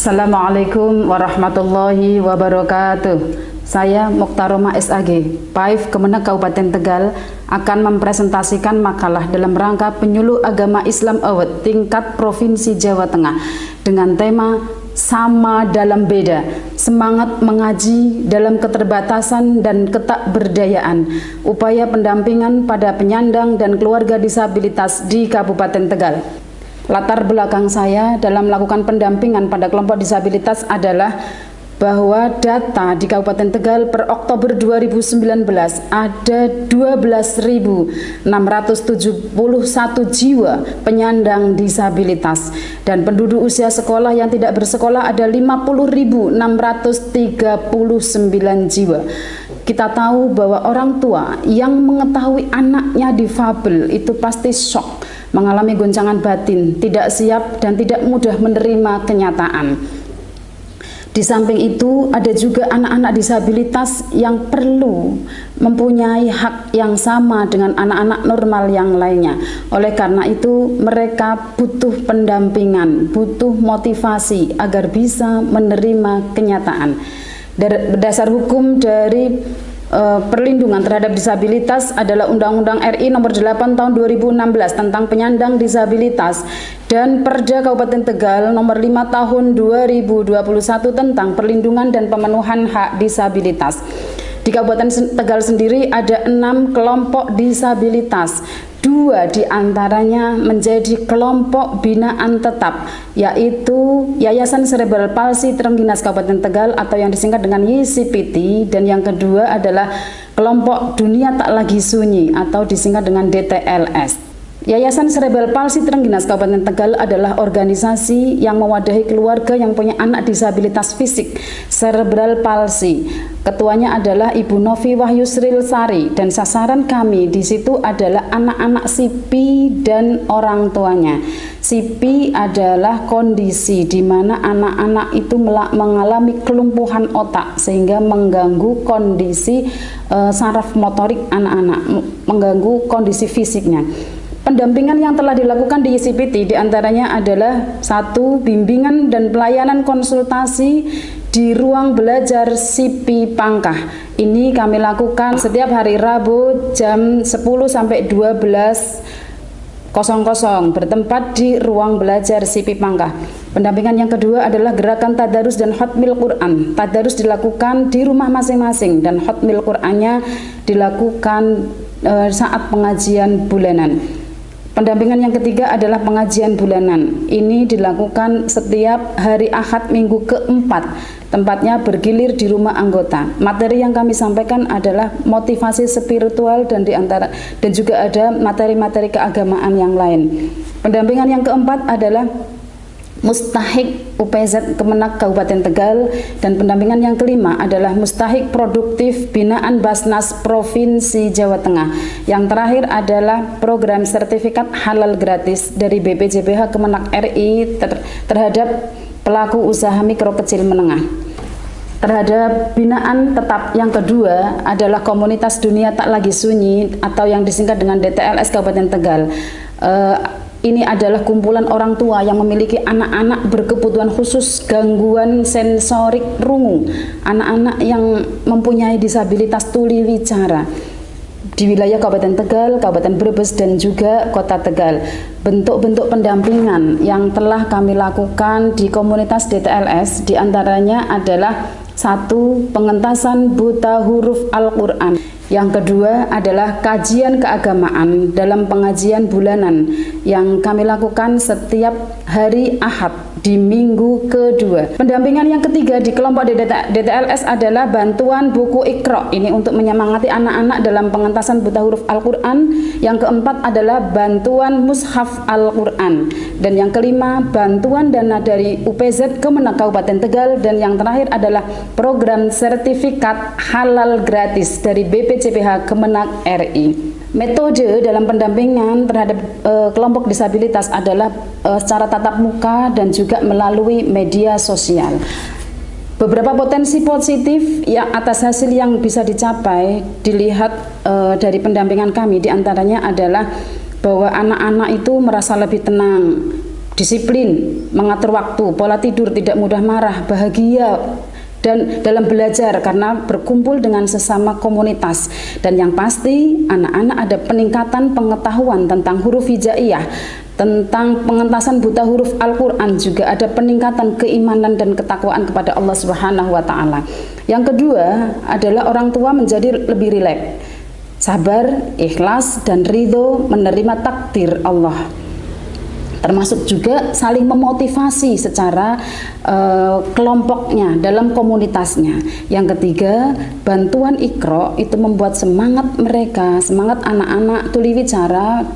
Assalamualaikum warahmatullahi wabarakatuh. Saya Moktaroma SAG, PAIF Kemenak Kabupaten Tegal akan mempresentasikan makalah dalam rangka Penyuluh Agama Islam Award tingkat Provinsi Jawa Tengah dengan tema Sama Dalam Beda, Semangat Mengaji dalam Keterbatasan dan Ketakberdayaan, Upaya Pendampingan pada Penyandang dan Keluarga Disabilitas di Kabupaten Tegal. Latar belakang saya dalam melakukan pendampingan pada kelompok disabilitas adalah bahwa data di Kabupaten Tegal per Oktober 2019 ada 12.671 jiwa penyandang disabilitas dan penduduk usia sekolah yang tidak bersekolah ada 50.639 jiwa. Kita tahu bahwa orang tua yang mengetahui anaknya difabel itu pasti shock, mengalami goncangan batin, tidak siap dan tidak mudah menerima kenyataan. Di samping itu ada juga anak-anak disabilitas yang perlu mempunyai hak yang sama dengan anak-anak normal yang lainnya. Oleh karena itu mereka butuh pendampingan, butuh motivasi agar bisa menerima kenyataan. Berdasar hukum dari perlindungan terhadap disabilitas adalah Undang-Undang RI Nomor 8 Tahun 2016 tentang penyandang disabilitas dan Perda Kabupaten Tegal Nomor 5 Tahun 2021 tentang perlindungan dan pemenuhan hak disabilitas. Di Kabupaten Tegal sendiri ada 6 kelompok disabilitas. 2 diantaranya menjadi kelompok binaan tetap, yaitu Yayasan Cerebral Palsy Trengginas Kabupaten Tegal atau yang disingkat dengan YCPT, dan yang kedua adalah kelompok Dunia Tak Lagi Sunyi atau disingkat dengan DTLS. Yayasan Cerebral Palsy Trengginas Kabupaten Tegal adalah organisasi yang mewadahi keluarga yang punya anak disabilitas fisik cerebral palsy. Ketuanya adalah Ibu Novi Wahyusril Sari dan sasaran kami di situ adalah anak-anak CP dan orang tuanya. CP adalah kondisi di mana anak-anak itu mengalami kelumpuhan otak sehingga mengganggu kondisi saraf motorik anak-anak, mengganggu kondisi fisiknya. Pendampingan yang telah dilakukan di YCPT diantaranya adalah 1. Bimbingan dan pelayanan konsultasi di ruang belajar CP Pangkah. Ini kami lakukan setiap hari Rabu jam 10 sampai 12.00 bertempat di ruang belajar CP Pangkah. Pendampingan yang kedua adalah gerakan tadarus dan khatmil Quran. Tadarus dilakukan di rumah masing-masing dan khatmil Qurannya dilakukan saat pengajian bulanan. Pendampingan yang ketiga adalah pengajian bulanan. Ini dilakukan setiap hari Ahad minggu keempat. Tempatnya bergilir di rumah anggota. Materi yang kami sampaikan adalah motivasi spiritual dan juga ada materi-materi keagamaan yang lain. Pendampingan yang keempat adalah Mustahik UPZ Kemenak Kabupaten Tegal, dan pendampingan yang kelima adalah Mustahik Produktif Binaan Basnas Provinsi Jawa Tengah. Yang terakhir adalah program sertifikat halal gratis dari BPJBH Kemenak RI terhadap pelaku usaha mikro kecil menengah. Terhadap binaan tetap yang kedua adalah Komunitas Dunia Tak Lagi Sunyi atau yang disingkat dengan DTLS Kabupaten Tegal. Ini adalah kumpulan orang tua yang memiliki anak-anak berkebutuhan khusus gangguan sensorik rungu, anak-anak yang mempunyai disabilitas tuli wicara di wilayah Kabupaten Tegal, Kabupaten Brebes, dan juga Kota Tegal. Bentuk-bentuk pendampingan yang telah kami lakukan di komunitas DTLS diantaranya adalah 1. Pengentasan buta huruf Al-Quran. Yang kedua adalah kajian keagamaan dalam pengajian bulanan yang kami lakukan setiap hari Ahad di minggu kedua. Pendampingan yang ketiga di kelompok DTLS adalah bantuan buku Iqra. Ini untuk menyemangati anak-anak dalam pengentasan buta huruf Al-Quran. Yang keempat adalah bantuan mushaf Al-Quran. Dan yang kelima, bantuan dana dari UPZ Kemenak Kabupaten Tegal. Dan yang terakhir adalah program sertifikat halal gratis dari BPJBH Kemenak RI. Metode dalam pendampingan terhadap kelompok disabilitas adalah secara tatap muka dan juga melalui media sosial. Beberapa potensi positif yang atas hasil yang bisa dicapai dilihat dari pendampingan kami, diantaranya adalah bahwa anak-anak itu merasa lebih tenang, disiplin, mengatur waktu, pola tidur, tidak mudah marah, bahagia dan dalam belajar karena berkumpul dengan sesama komunitas. Dan yang pasti anak-anak ada peningkatan pengetahuan tentang huruf hijaiyah, tentang pengentasan buta huruf Al-Quran, juga ada peningkatan keimanan dan ketakwaan kepada Allah Subhanahu wa Ta'ala. Yang kedua adalah orang tua menjadi lebih rileks, sabar, ikhlas, dan ridho menerima takdir Allah. Termasuk juga saling memotivasi secara kelompoknya dalam komunitasnya. Yang ketiga, bantuan Iqra itu membuat semangat mereka, semangat anak-anak tuliwicara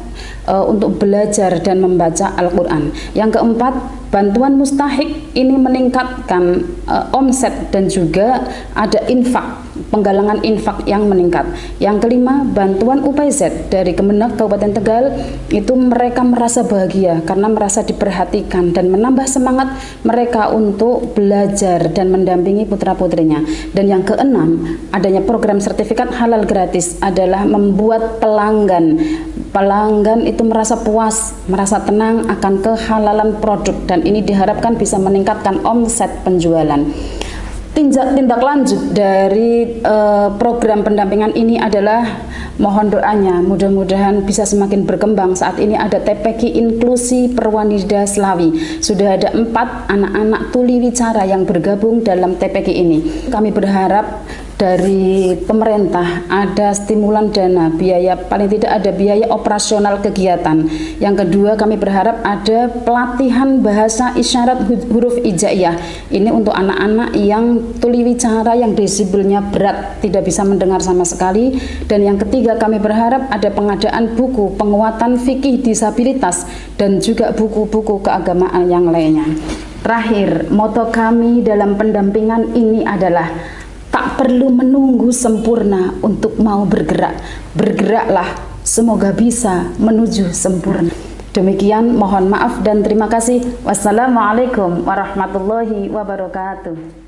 untuk belajar dan membaca Al-Quran. Yang keempat, bantuan Mustahik ini meningkatkan omset dan juga ada infak, penggalangan infak yang meningkat. Yang kelima, bantuan UPZ dari Kemenak Kabupaten Tegal itu mereka merasa bahagia karena merasa diperhatikan dan menambah semangat mereka untuk belajar dan mendampingi putra-putrinya. Dan yang keenam, adanya program sertifikat halal gratis adalah membuat pelanggan itu merasa puas, merasa tenang akan kehalalan produk, dan ini diharapkan bisa meningkatkan omset penjualan. Tindak lanjut dari program pendampingan ini adalah mohon doanya, mudah-mudahan bisa semakin berkembang. Saat ini ada TPQ Inklusi Perwanida Slawi. Sudah ada 4 anak-anak tuliwicara yang bergabung dalam TPQ ini. Kami berharap dari pemerintah ada stimulan dana, biaya, paling tidak ada biaya operasional kegiatan. Yang kedua, kami berharap ada pelatihan bahasa isyarat huruf hijaiyah. Ini untuk anak-anak yang tuliwicara yang desibelnya berat, tidak bisa mendengar sama sekali. Dan yang ketiga, kami berharap ada pengadaan buku penguatan fikih disabilitas dan juga buku-buku keagamaan yang lainnya. Terakhir, moto kami dalam pendampingan ini adalah tak perlu menunggu sempurna untuk mau bergerak. Bergeraklah, semoga bisa menuju sempurna. Demikian, mohon maaf dan terima kasih. Wassalamualaikum warahmatullahi wabarakatuh.